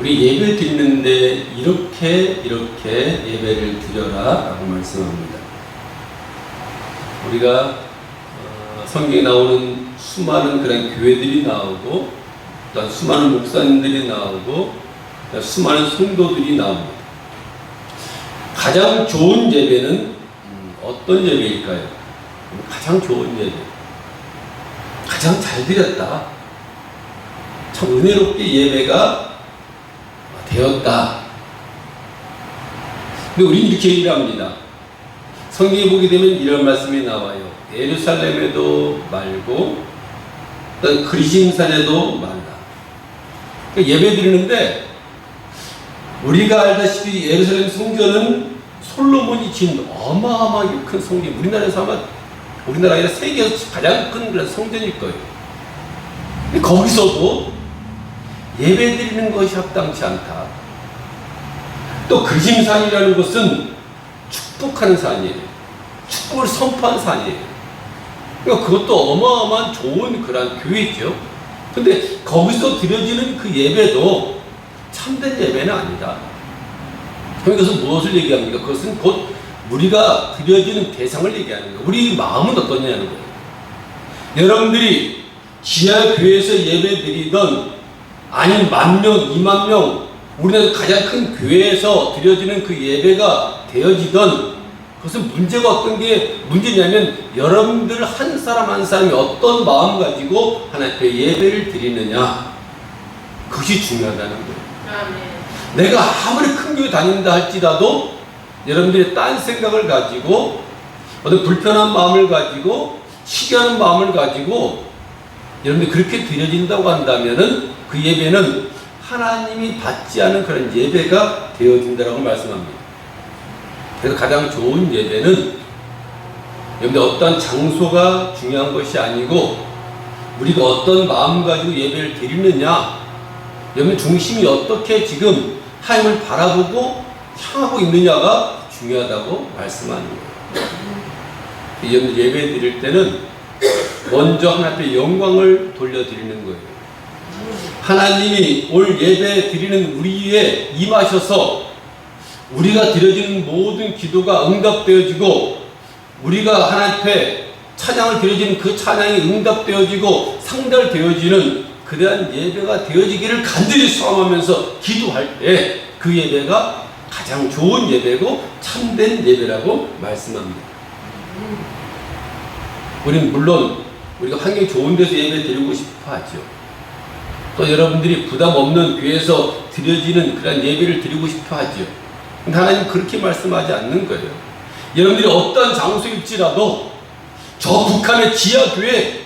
우리 예배 드리는데 이렇게 예배를 드려라 라고 말씀합니다. 우리가 성경에 나오는 수많은 그런 교회들이 나오고 또한 수많은 목사님들이 나오고 수많은 성도들이 나옵니다. 가장 좋은 예배는 어떤 예배일까요? 가장 좋은 예배, 가장 잘 드렸다, 참 은혜롭게 예배가 되었다. 근데 우리는 이렇게 얘기를 합니다. 성경에 보게 되면 이런 말씀이 나와요. 예루살렘에도 말고 어떤 그리심산에도 말라. 그러니까 예배 드리는데 우리가 알다시피 예루살렘 성전은 솔로몬이 지은 어마어마하게 큰 성전, 우리나라에서 아마 우리나라가 아니라 세계에서 가장 큰 그런 성전일 거예요. 근데 거기서도 예배 드리는 것이 합당치 않다. 또 그리심산이라는 것은 축복하는 산이에요. 축복을 선포한 산이에요. 그러니까 그것도 어마어마한 좋은 그런 교회죠. 근데 거기서 드려지는 그 예배도 참된 예배는 아니다. 그럼 이것은 무엇을 얘기합니까? 그것은 곧 우리가 드려지는 대상을 얘기하는 거예요. 우리 마음은 어떠냐는 거예요. 여러분들이 지하 교회에서 예배 드리던 아닌 10,000명, 20,000명, 우리나라 가장 큰 교회에서 드려지는 그 예배가 되어지던 그것은 문제가 어떤 게 문제냐면 여러분들 한 사람 한 사람이 어떤 마음 가지고 하나님 앞에 예배를 드리느냐, 그것이 중요하다는 거예요. 내가 아무리 큰 교회 다닌다 할지라도 여러분들이 딴 생각을 가지고 어떤 불편한 마음을 가지고 시기하는 마음을 가지고 여러분들이 그렇게 드려진다고 한다면은 그 예배는 하나님이 받지 않은 그런 예배가 되어진다라고 말씀합니다. 그래서 가장 좋은 예배는 여러분들 어떤 장소가 중요한 것이 아니고 우리가 어떤 마음 가지고 예배를 드리느냐, 여러분 중심이 어떻게 지금 하나님을 바라보고 향하고 있느냐가 중요하다고 말씀하는 거예요. 여러분 예배 드릴 때는 먼저 하나님 앞에 영광을 돌려드리는 거예요. 하나님이 올 예배 드리는 우리에 임하셔서 우리가 드려지는 모든 기도가 응답되어지고 우리가 하나님 앞에 찬양을 드려지는 그 찬양이 응답되어지고 상달되어지는 그러한 예배가 되어지기를 간절히 소망하면서 기도할 때 그 예배가 가장 좋은 예배고 참된 예배라고 말씀합니다. 우리는 물론 우리가 환경이 좋은 데서 예배 드리고 싶어 하죠. 또 여러분들이 부담 없는 교회에서 드려지는 그런 예배를 드리고 싶어 하죠. 근데 하나님은 그렇게 말씀하지 않는 거예요. 여러분들이 어떤 장소일지라도 저 북한의 지하교회,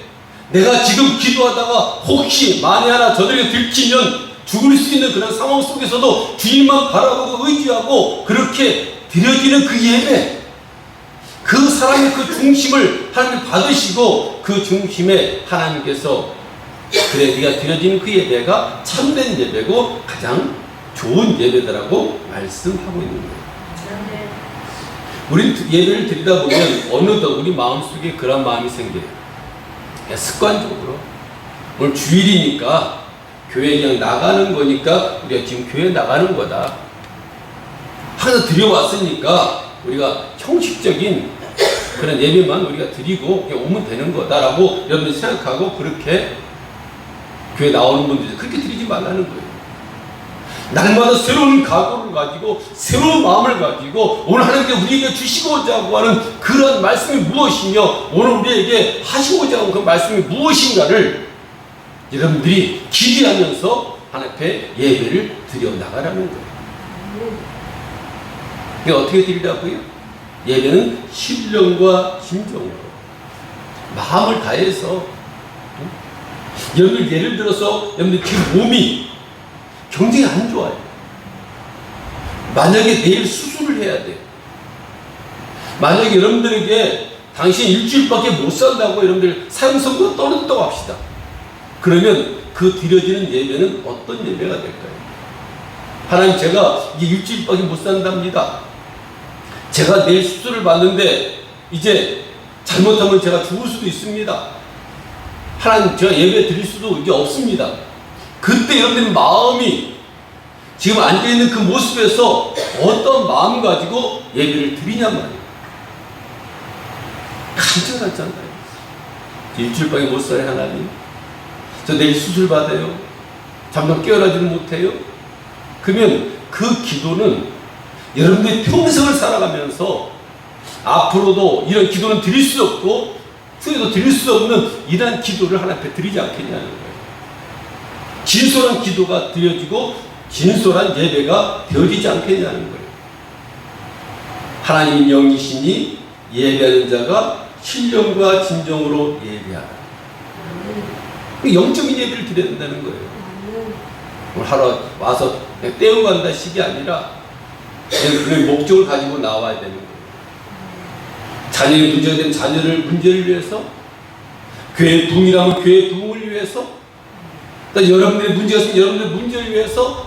내가 지금 기도하다가 혹시 만에 하나 저들에게 들키면 죽을 수 있는 그런 상황 속에서도 주님만 바라보고 의지하고 그렇게 드려지는 그 예배, 그 사람의 그 중심을 하나님 받으시고 그 중심에 하나님께서 그래 네가 드려지는 그 예배가 참된 예배고 가장 좋은 예배다라고 말씀하고 있는 거예요. 우리 예배를 드리다 보면 어느덧 우리 마음속에 그런 마음이 생겨요. 습관적으로 오늘 주일이니까 교회 그냥 나가는 거니까 우리가 지금 교회 나가는 거다. 하나 드려왔으니까 우리가 형식적인 그런 예배만 우리가 드리고 그냥 오면 되는 거다라고 여러분들이 생각하고 그렇게 교회 나오는 분들이 그렇게 드리지 말라는 거예요. 날마다 새로운 각오를 가지고 새로운 마음을 가지고 오늘 하나님께 우리에게 주시고자 하는 그런 말씀이 무엇이며 오늘 우리에게 하시고자 하는 그 말씀이 무엇인가를 여러분들이 기대하면서 하나님 앞에 예배를 드려 나가라는 거예요. 이게 어떻게 드리라고요? 예배는 신령과 심정으로 마음을 다해서 여러분들 예를 들어서 여러분들 지금 몸이 굉장히 안 좋아요. 만약에 내일 수술을 해야 돼요. 만약에 여러분들에게 당신 일주일밖에 못 산다고 여러분들 사형선고가 떨어졌다고 합시다. 그러면 그 드려지는 예배는 어떤 예배가 될까요? 하나님, 제가 이제 일주일밖에 못 산답니다. 제가 내일 수술을 받는데 이제 잘못하면 제가 죽을 수도 있습니다. 하나님, 제가 예배 드릴 수도 이제 없습니다. 그때 여러분들 마음이 지금 앉아있는 그 모습에서 어떤 마음 가지고 예배를 드리냐 말이에요. 간절하잖아요. 일주일밖에 못 살아요, 하나님. 저 내일 수술 받아요. 잠깐 깨어나지는 못해요. 그러면 그 기도는 여러분들이 평생을 살아가면서 앞으로도 이런 기도는 드릴 수 없고 후에도 드릴 수 없는 이러한 기도를 하나님 앞에 드리지 않겠냐는 거예요. 진솔한 기도가 드려지고 진솔한 예배가 되어지지 않겠냐는 거예요. 하나님이 영이시니 예배하는 자가 신령과 진정으로 예배하라. 영적인 예배를 드려야 된다는 거예요. 오늘 하루 와서 그냥 떼고 간다 식이 아니라 그런 목적을 가지고 나와야 되는 거예요. 자녀의 문제가 된 자녀를 문제를 위해서, 교회의 부흥이라면 교회의 부흥을 위해서, 또 여러분들의 문제가 있으면 여러분들의 문제를 위해서,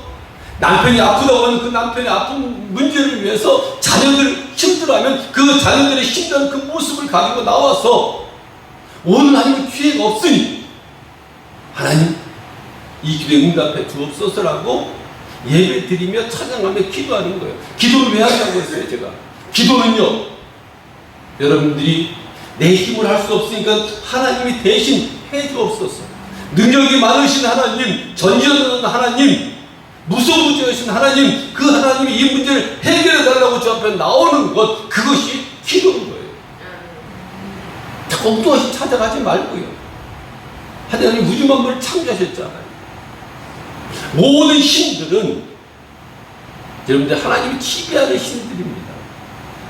남편이 아프다고 하면 그 남편의 아픈 문제를 위해서, 자녀들 힘들어하면 그 자녀들의 힘든 그 모습을 가지고 나와서 오늘 하나님은 기회가 없으니 하나님 이 기도에 응답해 주옵소서라고 예배 드리며 찬양하며 기도하는 거예요. 기도를 왜 하냐고 했어요, 제가. 기도는요, 여러분들이 내 힘을 할 수 없으니까 하나님이 대신 해 주옵소서. 능력이 많으신 하나님, 전지전능한 하나님, 무소부지하신 하나님, 그 하나님이 이 문제를 해결해 달라고 저 앞에 나오는 것, 그것이 기도인 거예요. 엉뚱하게 찾아가지 말고요. 하나님 우주 만물을 창조하셨잖아요. 모든 신들은 여러분들 하나님이 지배하는 신들입니다.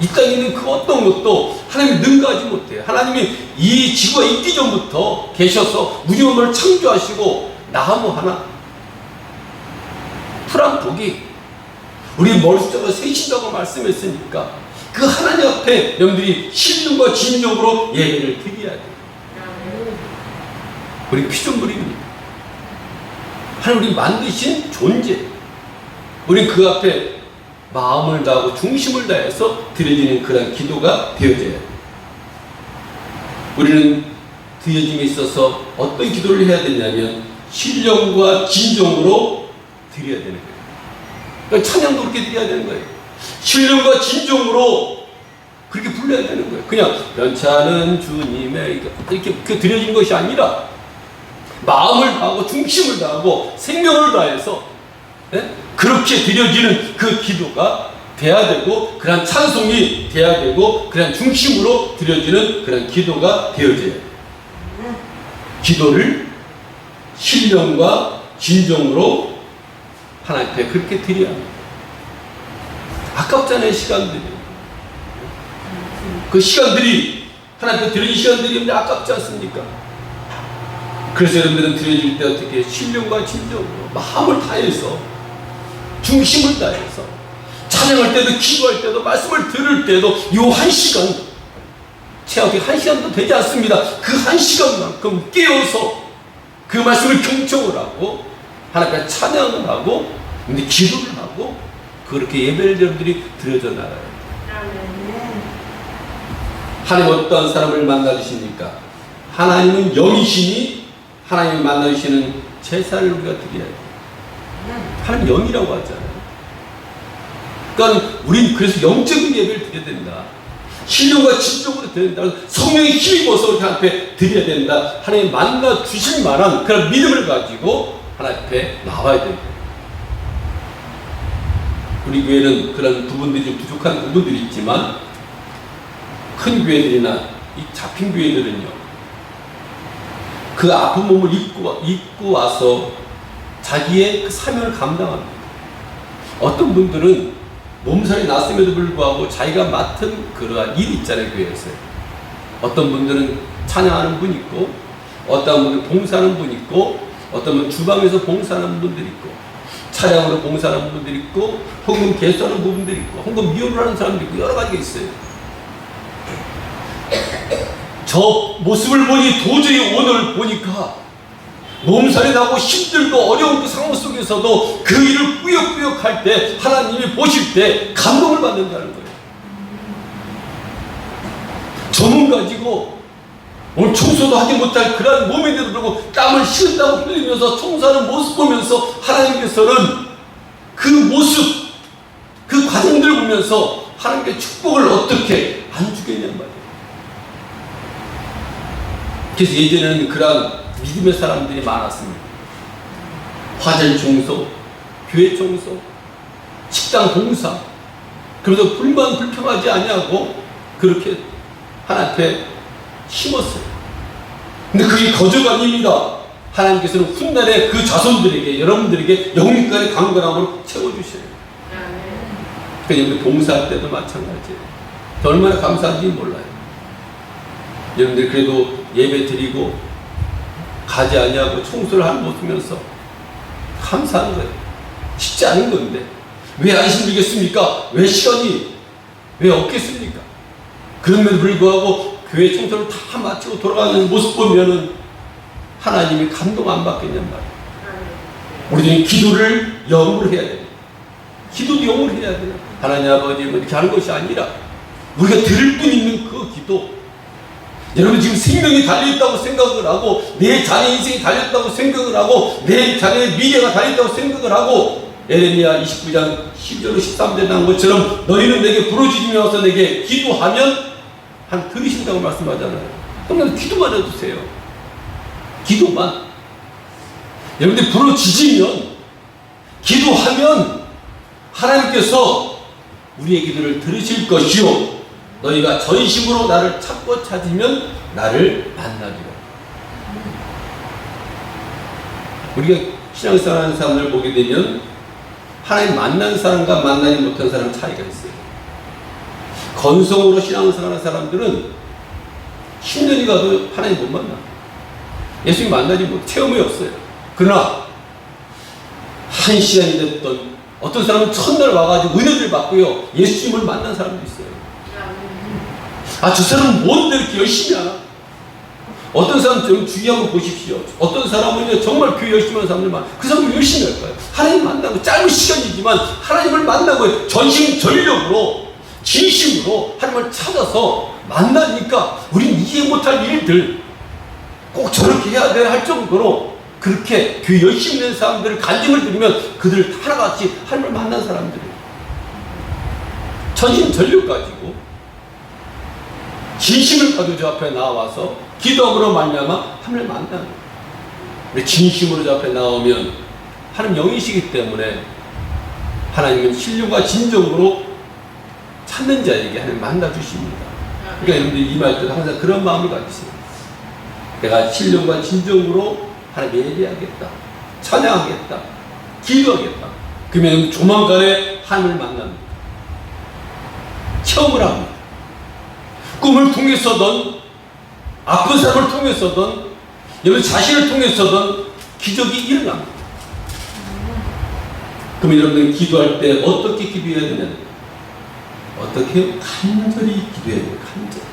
이 땅에 있는 그 어떤 것도 하나님이 능가하지 못해요. 하나님이 이 지구가 있기 전부터 계셔서 우주 만물을 창조하시고 나무 하나, 풀 한 폭이 우리 머릿속으로 새신다고 말씀했으니까 그 하나님 앞에 여러분들이 신령과 진정으로 예배를 드려야 돼요. 우리 피조물입니다. 하나님 우리 만드신 존재, 우리 그 앞에 마음을 다하고 중심을 다해서 드려지는 그런 기도가 되어져야 돼요. 우리는 드려짐에 있어서 어떤 기도를 해야 되냐면 신령과 진정으로 드려야 되는 거예요. 그러니까 찬양도 그렇게 드려야 되는 거예요. 신령과 진정으로 그렇게 불러야 되는 거예요. 그냥 연차는 주님의 이렇게 드려진 것이 아니라 마음을 다하고 중심을 다하고 생명을 다해서 그렇게 드려지는 그 기도가 돼야 되고, 그런 찬송이 돼야 되고, 그런 중심으로 드려지는 그런 기도가 되어져야 돼요. 기도를 신령과 진정으로 하나님 앞에 그렇게 드려야 합니다. 아깝잖아요, 시간들이. 그 시간들이, 하나님 앞에 드려진 시간들이 아깝지 않습니까? 그래서 여러분들은 드려질 때 어떻게 신령과 진정으로 마음을 다해서, 중심을 다해서 찬양할 때도, 기도할 때도, 말씀을 들을 때도 이 한 시간, 채하게 한 시간도 되지 않습니다. 그 한 시간만큼 깨어서 그 말씀을 경청을 하고 하나님 앞에 찬양을 하고 근데 기도를 하고 그렇게 예배를 여러분들이 드려져 나가요. 하나님 어떠한 사람을 만나주십니까? 하나님은 영이시니 하나님을 만나주시는 제사를 우리가 드려야 돼요. 하나님 영이라고 하잖아요. 그러니까 우린 그래서 영적인 예배를 드려야 된다. 신령과 진정으로 드려야 된다. 성령의 힘이 있어서 하나님 앞에 드려야 된다. 하나님 만나 주실 만한 그런 믿음을 가지고 하나님 앞에 나와야 된다. 우리 교회는 그런 부분들이 좀 부족한 부분들이 있지만 큰 교회들이나 이 잡힌 교회들은요, 그 아픈 몸을 입고 와서 자기의 그 사명을 감당합니다. 어떤 분들은 몸살이 났음에도 불구하고 자기가 맡은 그러한 일이 있잖아요, 교회에서. 어떤 분들은 찬양하는 분 있고, 어떤 분은 봉사하는 분 있고, 어떤 분은 주방에서 봉사하는 분들이 있고, 차량으로 봉사하는 분들이 있고, 헌금 개수하는 부분들이 있고, 헌금 미호를 하는 사람들이 있고, 여러 가지가 있어요. 저 모습을 보니 도저히 오늘 보니까 몸살이 나고 힘들고 어려운 그 상황 속에서도 그 일을 꾸역꾸역 할 때 하나님이 보실 때 감동을 받는다는 거예요. 저 몸 가지고 오늘 청소도 하지 못할 그런 몸인데도 불구하고 땀을 식은다고 흘리면서 청소하는 모습 보면서 하나님께서는 그 모습, 그 과정들을 보면서 하나님께 축복을 어떻게 안 주겠냔 말이에요. 그래서 예전에는 그러한 믿음의 사람들이 많았습니다. 화재 청소, 교회 청소, 식당 봉사, 그래서 불만 불평하지 아니하고 그렇게 하나님 앞에 심었어요. 근데 그게 거저가 아닙니다. 하나님께서는 훗날에 그 자손들에게, 여러분들에게 영육간의 강건함으로 채워주셔요. 그러니까 여러분 봉사할 때도 마찬가지예요. 얼마나 감사한지 몰라요. 여러분들 그래도 예배 드리고 가지 아니하고 청소를 하는 못 보면서 감사한 거예요. 쉽지 않은 건데 왜 안 힘들겠습니까? 왜 시간이 왜 없겠습니까? 그럼에도 불구하고 교회 청소를 다 마치고 돌아가는 모습 보면은 하나님이 감동 안 받겠냔 말이에요. 우리는 기도를 영으로 해야 돼요. 기도도 영으로 해야 돼요. 하나님 아버지는 이렇게 하는 것이 아니라 우리가 들을 뿐 있는 그 기도. 여러분 지금 생명이 달려있다고 생각을 하고 내 자녀 인생이 달려있다고 생각을 하고 내 자녀의 미래가 달려있다고 생각을 하고 에레미야 29장 12절 13절에 나온 것처럼 너희는 내게 부르짖으며 와서 내게 기도하면 한 들으신다고 말씀하잖아요. 그럼 기도만 해주세요. 기도만. 여러분들 부르짖으면 기도하면 하나님께서 우리의 기도를 들으실 것이요 너희가 전심으로 나를 찾고 찾으면 나를 만나리라. 우리가 신앙생활 하는 사람을 보게 되면 하나님 만난 사람과 만나지 못한 사람 차이가 있어요. 건성으로 신앙생활 하는 사람들은 10년이 가도 하나님 못 만나. 예수님 만나지 못, 체험이 없어요. 그러나 한 시간이 됐던 어떤 사람은 첫날 와가지고 은혜를 받고요 예수님을 만난 사람도 있어요. 아, 저 사람은 뭔데 이렇게 열심히 하나? 어떤 사람 좀 주의 한번 보십시오. 어떤 사람은 정말 교회 열심히 하는 사람들만 그 사람은 열심히 할 거예요. 하나님 만나고 짧은 시간이지만 하나님을 만나고 전심전력으로 진심으로 하나님을 찾아서 만나니까 우리는 이해 못할 일들 꼭 저렇게 해야 돼 할 정도로 그렇게 교회 열심히 있는 사람들을 간증을 들으면 그들 하나같이 하나님을 만난 사람들이에요. 전심전력 가지고 진심을 가지고 저 앞에 나와서 기도함으로 말미암아 하나님을 만나는 거예요. 진심으로 저 앞에 나오면 하나님 영이시기 때문에 하나님은 신령과 진정으로 찾는 자에게 하나님 만나주십니다. 그러니까 여러분들이 임할 때도 항상 그런 마음을 가지세요. 내가 신령과 진정으로 하나님 예배하겠다, 찬양하겠다, 기도하겠다. 그러면 조만간에 하나님을 만납니다. 체험을 합니다. 꿈을 통해서든 아픈 사람을 통해서든 여러분 자신을 통해서든 기적이 일어납니다. 그러면 여러분들 기도할 때 어떻게 기도해야 되냐? 어떻게? 간절히 기도해야 돼요. 간절히.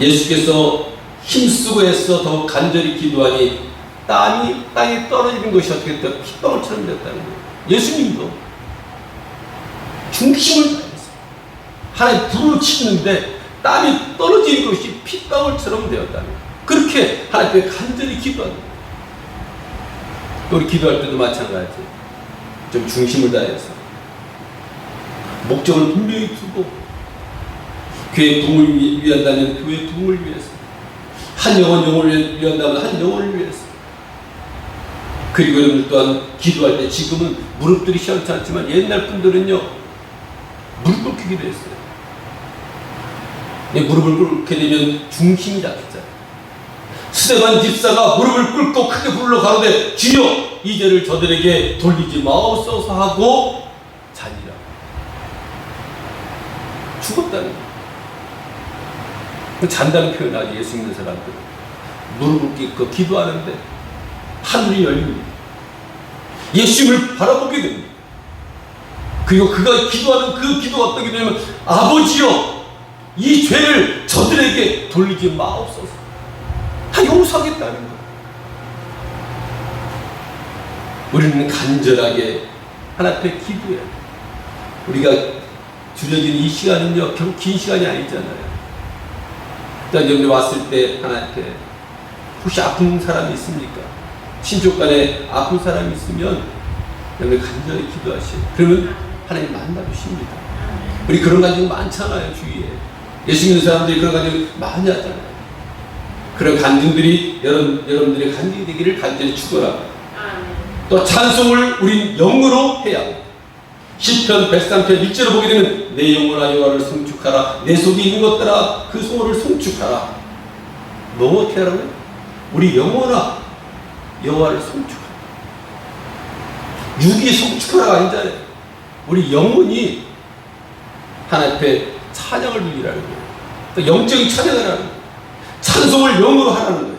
예수께서 힘쓰고 애써 더욱 간절히 기도하니 땀이 땅에 떨어지는 것이 어떻게 됐다? 핏방울처럼 됐다는 거예요. 예수님도 중심을 다했어요. 하나님 불을 치는데 땀이 떨어지는 것이 핏방울처럼 되었다는 거예요. 그렇게 하나님 앞에 간절히 기도하는 거예요. 또 우리 기도할 때도 마찬가지예요. 좀 중심을 다해서 목적을 분명히 두고 교회 부흥을 위한다면 교회 부흥을 위해서 한 영혼을 위한다면 한 영혼을 위해서 그리고 여러분들 또한 기도할 때 지금은 무릎들이 시원치 않지만 옛날 분들은요 무릎 꿇기도 했어요. 무릎을 꿇게 되면 중심이 잡히잖아요. 스데반 집사가 무릎을 꿇고 크게 불러 가로되 주여 이 죄를 저들에게 돌리지 마옵소서 하고 자니라. 죽었다는 거예요. 잔다는 표현하지. 예수 믿는 사람들은 무릎을 꿇고 기도하는데 하늘이 열립니다. 예수님을 바라보게 됩니다. 그리고 그가 기도하는 그 기도가 어떻게 되냐면 아버지여 이 죄를 저들에게 돌리지 마옵소서. 다 용서하겠다는 거예요. 우리는 간절하게 하나님 앞에 기도해야 돼요. 우리가 주어진 이 시간은요 결국 긴 시간이 아니잖아요. 일단 여러분이 왔을 때 하나님 앞에 혹시 아픈 사람이 있습니까? 친족 간에 아픈 사람이 있으면 여러분 간절히 기도하시오. 그러면 하나님 만나주십니다. 우리 그런 가정 많잖아요, 주위에. 예수 믿는 사람들이 그런 가정 많이 하잖아요. 그런 간증들이 여러분들의 간증이 되기를 간절히 축원합니다. 또 찬송을 우린 영으로 해야 합니다. 시편 103편 1절을 보게 되면 내 영혼아 여호와를 송축하라. 내 속에 있는 것들아 그 소원을 송축하라. 뭐 어떻게 하라고요? 우리 영혼아 여호와를 송축하라. 육이 송축하라가 아니잖아요. 우리 영혼이 하나님 앞에 찬양을 드리라는 거예요. 또 영적인 찬양을 하는 거예요. 찬송을 영으로 하라는 거예요.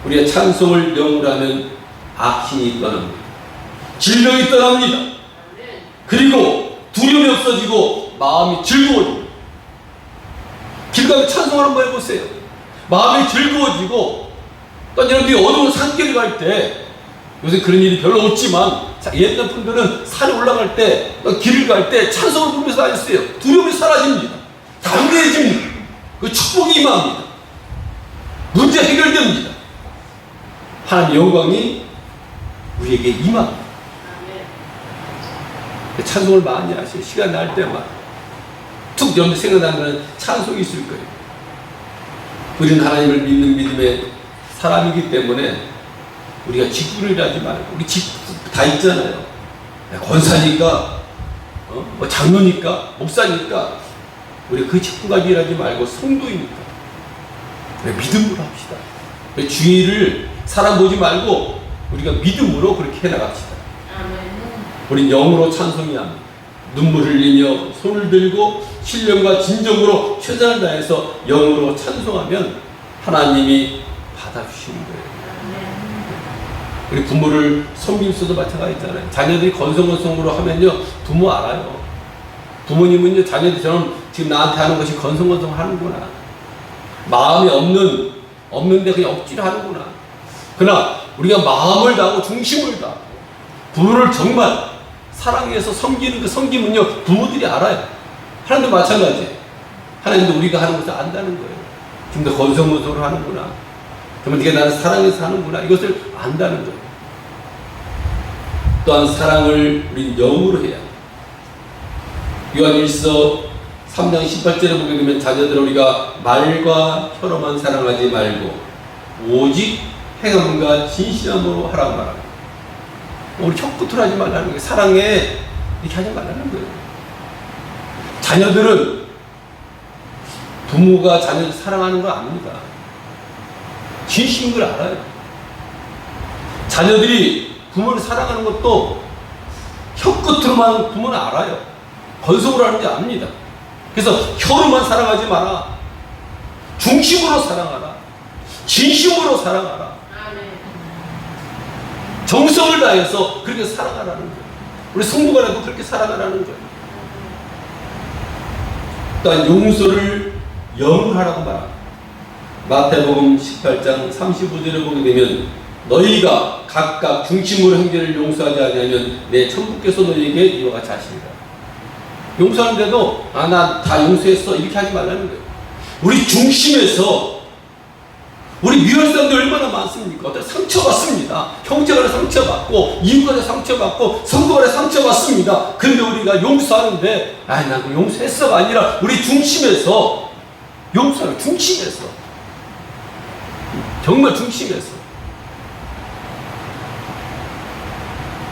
우리가 찬송을 영으로 하면 악신이 떠납니다. 질병이 떠납니다. 그리고 두려움이 없어지고 마음이 즐거워집니다. 길 가면 찬송을 한번 해보세요. 마음이 즐거워지고 또 여러분들이 어두운 산길 갈 때 요새 그런 일이 별로 없지만 옛날 분들은 산에 올라갈 때 길을 갈 때 찬송을 부르면서 다녔어요. 두려움이 사라집니다. 담대해집니다. 그 축복이 임합니다. 문제 해결됩니다. 하나님 영광이 우리에게 임합니다. 찬송을 많이 하세요. 시간 날 때마다 툭 여러분 생각나는 찬송이 있을 거예요. 우리는 하나님을 믿는 믿음의 사람이기 때문에 우리가 직분을 하지 말고 우리 직 다 있잖아요. 권사니까 뭐 장로니까 목사니까 우리 그 직분 가지고 일하지 말고 성도이니까 믿음으로 합시다. 주의를 사람 보지 말고 우리가 믿음으로 그렇게 해나갑시다. 우린 영으로 찬송해야 합니다. 눈물을 흘리며 손을 들고 신령과 진정으로 최선을 다해서 영으로 찬송하면 하나님이 받아주시는 거예요. 우리 부모를 섬기면서도 마찬가지잖아요. 자녀들이 건성건성으로 하면요 부모 알아요. 부모님은요 자녀들처럼 지금 나한테 하는 것이 건성건성 하는구나. 마음이 없는데 그냥 억지로 하는구나. 그러나 우리가 마음을 다하고 중심을 다하고 부모를 정말 사랑해서 섬기는 그 섬김은요 부모들이 알아요. 하나님도 마찬가지예요. 하나님도 우리가 하는 것을 안다는 거예요. 좀 더 건성건성으로 하는구나. 그러면 네가 나를 사랑해서 하는구나. 이것을 안다는 거예요. 또한 사랑을 우린 영으로 해야 합니다. 요한일서 3장 18절에 보게 되면 자녀들 우리가 말과 혀로만 사랑하지 말고 오직 행함과 진실함으로 하라고 말합니다. 우리 혀끝으로 하지 말라는 거예요. 사랑해 이렇게 하지 말라는 거예요. 자녀들은 부모가 자녀를 사랑하는 걸 압니다. 진심인 걸 알아요. 자녀들이 부모를 사랑하는 것도 혀끝으로만 부모는 알아요. 건성으로 하는 게 압니다. 그래서 혀로만 사랑하지 마라. 중심으로 사랑하라. 진심으로 사랑하라. 정성을 다해서 그렇게 사랑하라는 거예요. 우리 성도가라도 그렇게 사랑하라는 거예요. 또한 용서를 영으로 하라고 말합니다. 마태복음 18장 35절을 보게 되면 너희가 각각 중심으로 형제를 용서하지 아니하면 내 천부께서 너희에게 이와 같이 하시리라. 용서하는데도 나 다 용서했어 이렇게 하지 말라는 거예요. 우리 중심에서 우리 미워할 사람들 얼마나 많습니까? 어떤 상처받습니다. 형제간에 상처받고 이웃간에 상처받고 성도간에 상처받습니다. 근데 우리가 용서하는데 난 그 용서했어가 아니라 우리 중심에서 용서하는 중심에서 정말 중심에서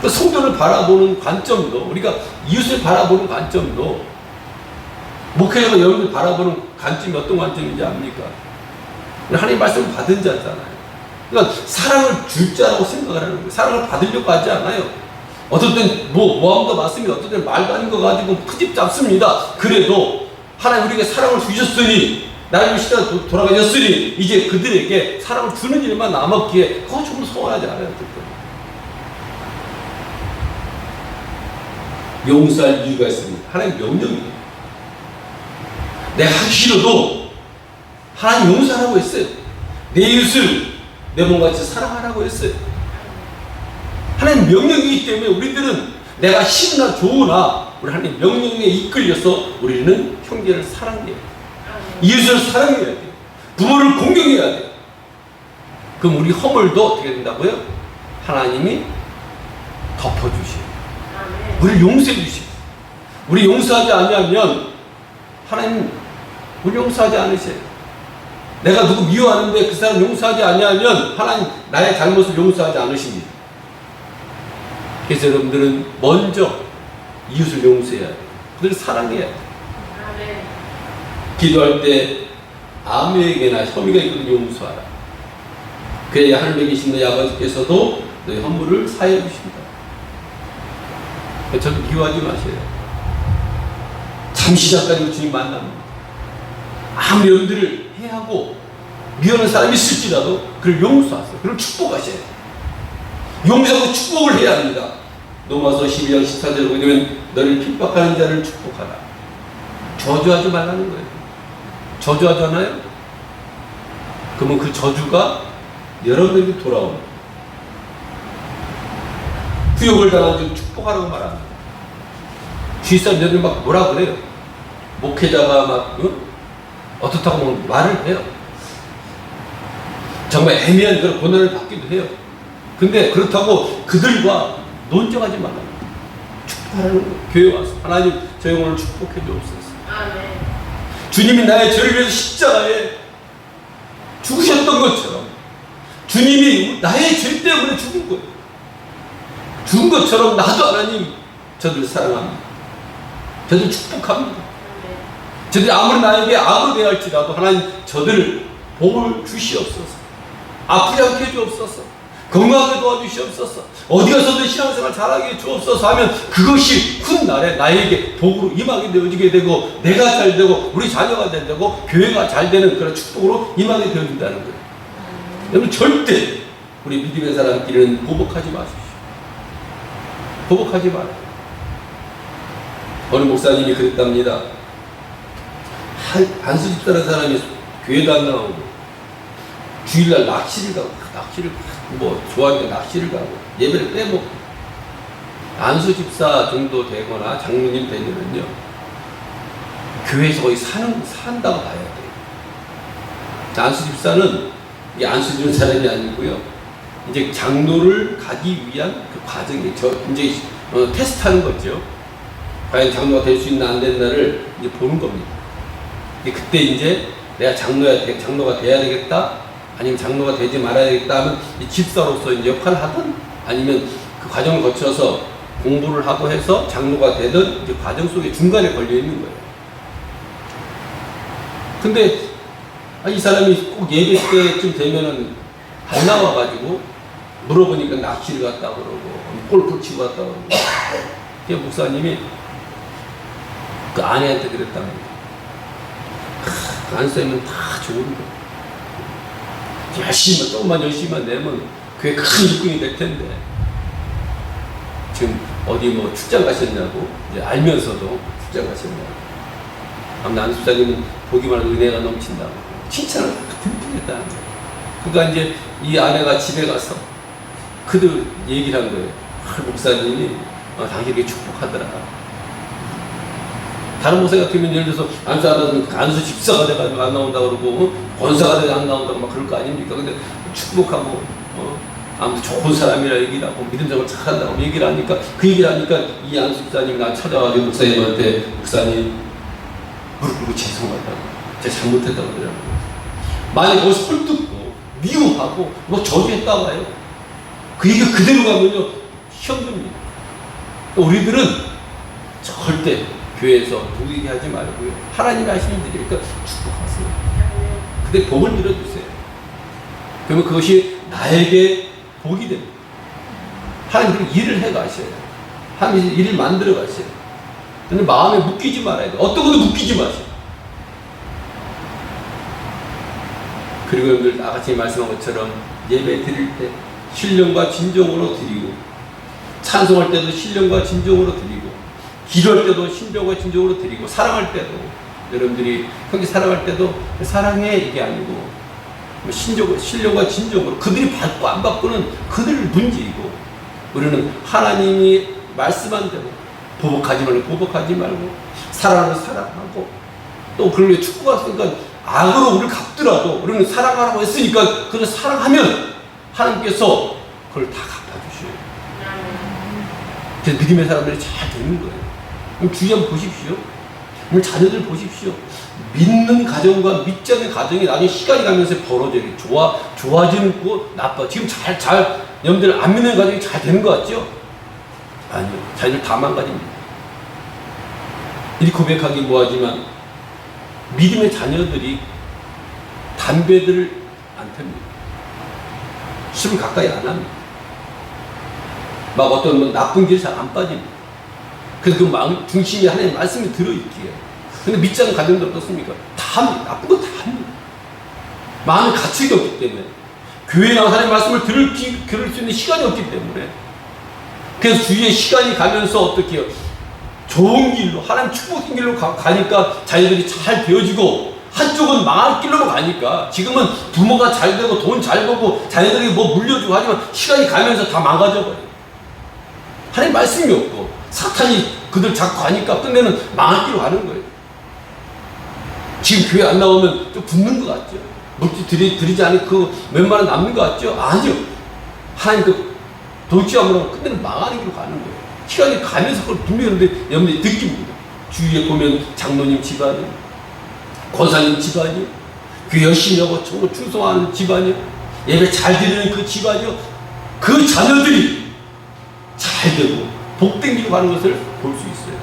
또 성도를 바라보는 관점도 우리가 이웃을 바라보는 관점도 목회자가 여러분들 바라보는 관점이 어떤 관점인지 압니까? 하나님 말씀을 받은 자잖아요. 그러니까 사랑을 줄 자라고 생각을 하는 거예요. 사랑을 받으려고 하지 않아요. 어떨 땐 모함도 맞습니다. 어떨 땐 말도 아닌 거 가지고 트집 잡습니다. 그래도 하나님 우리에게 사랑을 주셨으니 나를 위해 시대가 돌아가셨으니 이제 그들에게 사랑을 주는 일만 남았기에 그거 조금 소원하지 않아요. 용서할 이유가 있습니다. 하나님 명령이에요. 내가 하기 싫어도 하나님 용서하라고 했어요. 내 이웃을 내 몸같이 사랑하라고 했어요. 하나님 명령이기 때문에 우리들은 내가 싫으나 좋으나 우리 하나님 명령에 이끌려서 우리는 형제를 사랑해야 돼요. 이웃을 사랑해야 돼요. 부모를 공경해야 돼요. 그럼 우리 허물도 어떻게 된다고요? 하나님이 덮어주시고 우리를 용서해 주시고 우리 용서하지 않으면 하나님 우리 용서하지 않으세요. 내가 누구 미워하는데 그 사람 용서하지 않으면 하나님 나의 잘못을 용서하지 않으십니다. 그래서 여러분들은 먼저 이웃을 용서해야 돼요. 그들을 사랑해야 돼요. 기도할 때 아무에게나 혐의가 있거든 용서하라. 그래야 하늘에 계신 너희 아버지께서도 너희 허물을 사해 주신다. 저를 미워하지 마세요. 잠시 잠깐 주님 만납니다. 아무리 여러분들을 해하고 미워하는 사람이 있을지라도 그를 용서하세요. 그를 축복하셔야 돼요. 용서하고 축복을 해야 합니다. 로마서 12장 14절에 보게 되면 너를 핍박하는 자를 축복하라. 저주하지 말라는 거예요. 저주하잖아요. 그러면 그 저주가 여러분에게 돌아옵니다. 구역을 당한 줄 축복하라고 말합니다. 주위 사람들이 막 뭐라 그래요. 목회자가 막 어떻다고 말을 해요. 정말 애매한 그런 고난을 받기도 해요. 근데 그렇다고 그들과 논쟁하지 말라고 축복하라는 거예요. 교회 와서 하나님 저 영혼을 축복해 주옵소서. 주님이 나의 죄를 위해서 십자가에 죽으셨던 것처럼 주님이 나의 죄 때문에 죽은 거예요. 죽은 것처럼 나도 하나님 저들 사랑합니다. 저들 축복합니다. 저들이 아무리 나에게 악을 대할지라도 하나님 저들을 복을 주시옵소서. 아프지 않게 해주옵소서. 건강하게 도와주시옵소서. 어디 가서든 신앙생활 잘하게 해주옵소서 하면 그것이 훗날에 나에게 복으로 임하게 되어지게 되고 내가 잘 되고 우리 자녀가 잘 되고 교회가 잘 되는 그런 축복으로 임하게 되어진다는 거예요. 여러분 절대 우리 믿음의 사람끼리는 보복하지 마십시오. 보복하지 말아요. 어느 목사님이 그랬답니다. 한수 집사라는 사람이 교회도 안 나오고 주일날 낚시를 가고 낚시를 뭐 좋아하니까 낚시를 가고 예배를 빼먹고 안수 집사 정도 되거나 장로님 되면요 교회에서 거의 산다고 봐야 돼요. 안수 집사는 이 안수 주는 사람이 아니고요 이제 장로를 가기 위한 그 과정이 이제 테스트하는 거죠. 과연 장로가 될 수 있나 안 됐나를 이제 보는 겁니다. 그때 이제 내가 장로가 돼야 되겠다. 아니면 장로가 되지 말아야 되겠다 하면 이 집사로서 이제 역할을 하든 아니면 그 과정을 거쳐서 공부를 하고 해서 장로가 되든 이제 과정 속에 중간에 걸려 있는 거예요. 근데 이 사람이 꼭 예배 때쯤 되면은 안 나와가지고 물어보니까 낚시를 갔다 그러고 골프 치고 갔다 그러고 그 목사님이 그 아내한테 그랬답니다. 안쌤은 다 좋은 거. 조금만 열심히만 내면 그게 큰 일꾼이 될 텐데 지금 어디 뭐 출장 가셨냐고 이제 알면서도 출장 가셨냐고. 아무튼 안 집사님은 보기만 해도 은혜가 넘친다고 칭찬을 듬뿍했다. 그러니까 이제 이 아내가 집에 가서 그들 얘기를 한 거예요. 목사님이 당신에게 축복하더라. 다른 목사 같으면 예를 들어서 안수 집사가 돼가지고 안 나온다 그러고 권사가 돼서 안 나온다고 막 그럴 거 아닙니까? 근데 축복하고 아무튼 좋은 사람이라 얘기를 하고 믿음적으로 착한다고 얘기를 하니까 그 얘기를 하니까 이 안수 집사님이 나 찾아와가지고 목사님한테 목사님 무릎 꿇고 죄송하다고 제가 잘못했다고 그러더라고요. 만약에 거기서 헐뜯고 미워하고 뭐 저주했다고 봐요. 그 얘기가 그대로 가면요 시험 듭니다. 우리들은 절대 교회에서 누구에게 하지 말고요. 하나님이 하시는 일이니까 축복하세요. 근데 복을 밀어주세요. 그러면 그것이 나에게 복이 됩니다. 하나님 일을 해 가셔요. 하나님 일을 만들어 가셔요. 근데 마음에 묶이지 말아야 돼요. 어떤 것도 묶이지 마세요. 그리고 여러분들 아까 말씀한 것처럼 예배 드릴 때 신령과 진정으로 드리고 찬송할 때도 신령과 진정으로 드리고 기도할 때도 신령과 진정으로 드리고 사랑할 때도 여러분들이 형제 사랑할 때도 사랑해 이게 아니고 신령과 진정으로 그들이 받고 안 받고는 그들을 문제이고 우리는 하나님이 말씀한 대로 보복하지 말고 사랑하는 사랑하고 또 그런 게 축구가 있으니까 악으로 우리를 갚더라도 우리는 사랑하라고 했으니까 그걸 사랑하면 하나님께서 그걸 다 갚아주셔요. 그래서 믿음의 사람들이 잘 되는 거예요. 그럼 주위 한번 보십시오. 그럼 자녀들 보십시오. 믿는 가정과 믿지 않는 가정이 나중에 시간이 가면서 벌어져요. 좋아지는 거 나빠. 지금 여러분들 안 믿는 가정이 잘 되는 것 같죠? 아니요. 자녀들 다 망가집니다. 이리 고백하기 뭐하지만 믿음의 자녀들이 담배들을 안 펴니다. 술을 가까이 안 합니다. 막 어떤 나쁜 길에 잘 안 빠집니다. 그래서 그 마음 중심에 하나님의 말씀이 들어있기에. 근데 믿지 않는 가정들 어떻습니까? 다 합니다. 나쁜 거 다 합니다. 마음에 가책이 없기 때문에. 교회에 나와 하나님의 말씀을 들을 수 있는 시간이 없기 때문에. 그래서 주위에 시간이 가면서 어떻게 해요? 좋은 길로, 하나님 축복의 길로 가니까 자녀들이 잘 되어지고, 한쪽은 망할 길로 가니까, 지금은 부모가 잘 되고 돈 잘 벌고 자녀들이 뭐 물려주고 하지만 시간이 가면서 다 망가져버려요. 하나님 말씀이 없고 사탄이 그들 자꾸 가니까 끝내는 망할 길로 가는 거예요. 지금 교회 안 나오면 좀 붙는 것 같죠? 물질 드리지 않으면 그 웬만한 남는 것 같죠? 아니요. 하나님 그 도취함으로 끝내는 망하는 길로 가는 거예요. 시간이 가면서 그걸 분명히 여러분들이 느낍니다. 주위에 보면 장로님 집안이, 권사님 집안이, 그 열심히 하고 정말 충성하는 집안이요, 예배 잘 드리는 그 집안이요, 그 자녀들이 잘 되고 복된 길로 가는 것을 볼 수 있어요.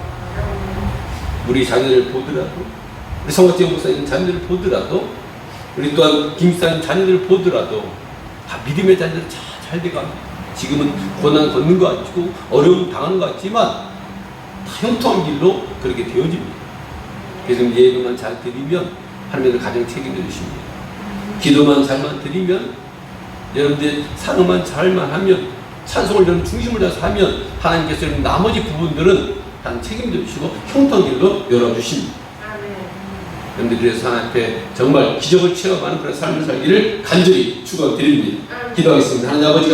우리 자녀를 보더라도, 우리 성화재 목사님 자녀들을 보더라도, 우리 또한 김사님 자녀들을 보더라도 다 믿음의 자녀들이 잘 돼갑니다. 지금은 고난 걷는 것 같고 어려움 당하는 것 같지만 다 형통한 길로 그렇게 되어집니다. 그래서 예배만 잘 드리면 하나님의 가정 책임져 주십니다. 기도만 잘만 드리면, 여러분들 상음만 잘만 하면, 찬송을 여러분 중심을 다해서 하면 하나님께서 나머지 부분들은 다 책임져 주시고 형통한 길로 열어주십니다. 여러분들 그래서 하나님 앞에 정말 기적을 체험하는 그런 삶을 살기를 간절히 축원드립니다. 기도하겠습니다. 하나님 아버지